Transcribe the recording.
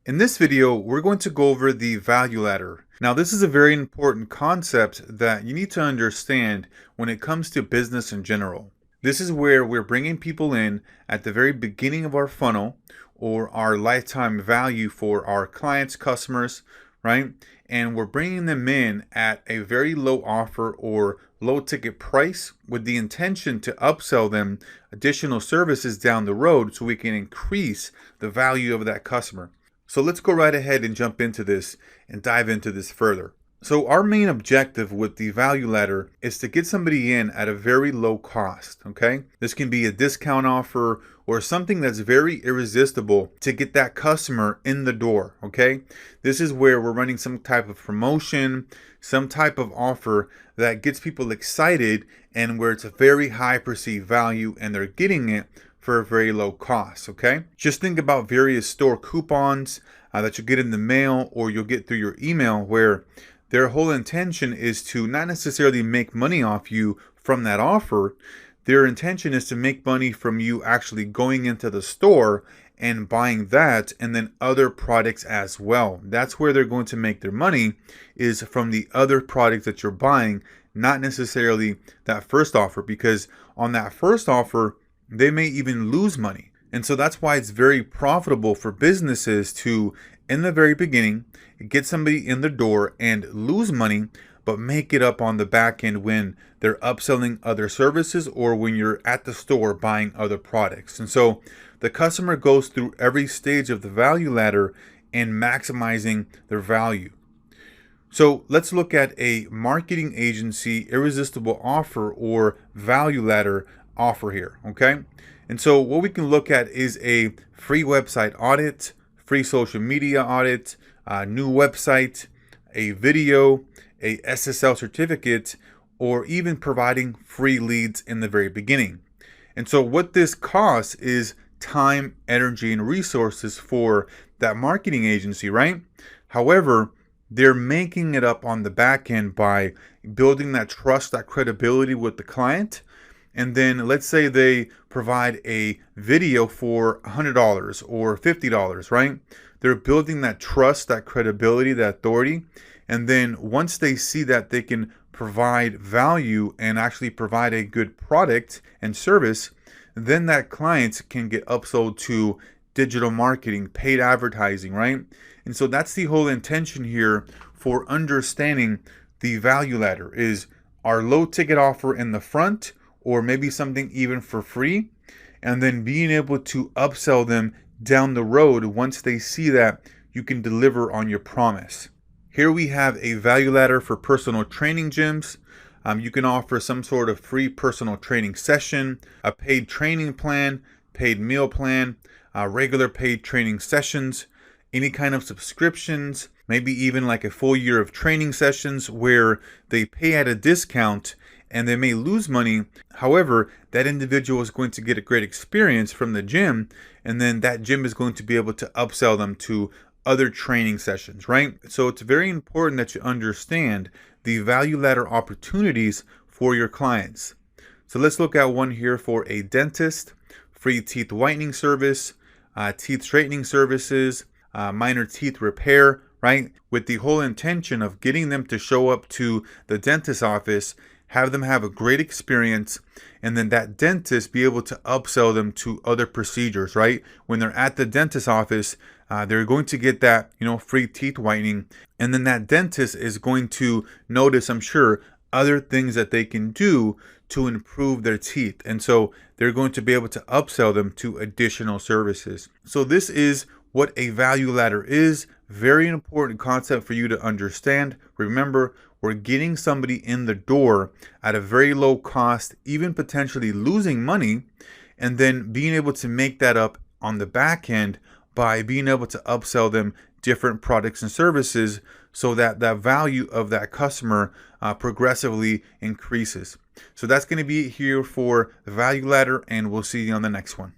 In this video, we're going to go over the value ladder. Now, this is a very important concept that you need to understand when it comes to business in general. This is where we're bringing people in at the very beginning of our funnel or our lifetime value for our clients, customers, right? And we're bringing them in at a very low offer or low ticket price with the intention to upsell them additional services down the road so we can increase the value of that customer. So let's go right ahead and jump into this and dive into this further. So our main objective with the value ladder is to get somebody in at a very low cost, okay? This can be a discount offer or something that's very irresistible to get that customer in the door, okay? This is where we're running some type of promotion, some type of offer that gets people excited and where it's a very high perceived value and they're getting it for a very low cost, okay? Just think about various store coupons that you get in the mail or you'll get through your email where their whole intention is to not necessarily make money off you from that offer. Their intention is to make money from you actually going into the store and buying that and then other products as well. That's where they're going to make their money, is from the other products that you're buying, not necessarily that first offer, because on that first offer, they may even lose money. And so that's why it's very profitable for businesses to, in the very beginning, get somebody in the door and lose money, but make it up on the back end when they're upselling other services or when you're at the store buying other products. And so the customer goes through every stage of the value ladder and maximizing their value. So let's look at a marketing agency irresistible offer or value ladder offer here, okay? And so what we can look at is a free website audit, free social media audit, a new website, a video, a SSL certificate, or even providing free leads in the very beginning. And so what this costs is time, energy, and resources for that marketing agency, right? However, they're making it up on the back end by building that trust, that credibility with the client. And then let's say they provide a video for $100 or $50, right? They're building that trust, that credibility, that authority. And then once they see that they can provide value and actually provide a good product and service, then that client can get upsold to digital marketing, paid advertising, right? And so that's the whole intention here for understanding the value ladder, is our low ticket offer in the front, or maybe something even for free, and then being able to upsell them down the road once they see that you can deliver on your promise. Here we have a value ladder for personal training gyms. You can offer some sort of free personal training session, a paid training plan, paid meal plan, regular paid training sessions, any kind of subscriptions, maybe even like a full year of training sessions where they pay at a discount and they may lose money. However, that individual is going to get a great experience from the gym, and then that gym is going to be able to upsell them to other training sessions, right? So it's very important that you understand the value ladder opportunities for your clients. So let's look at one here for a dentist, free teeth whitening service, teeth straightening services, minor teeth repair, right? With the whole intention of getting them to show up to the dentist's office, have them have a great experience, and then that dentist be able to upsell them to other procedures, right? When they're at the dentist's office, they're going to get that, free teeth whitening, and then that dentist is going to notice, I'm sure, other things that they can do to improve their teeth. And so they're going to be able to upsell them to additional services. So this is what a value ladder is. Very important concept for you to understand. Remember, we're getting somebody in the door at a very low cost, even potentially losing money, and then being able to make that up on the back end by being able to upsell them different products and services so that the value of that customer progressively increases. So that's going to be it here for the value ladder, and we'll see you on the next one.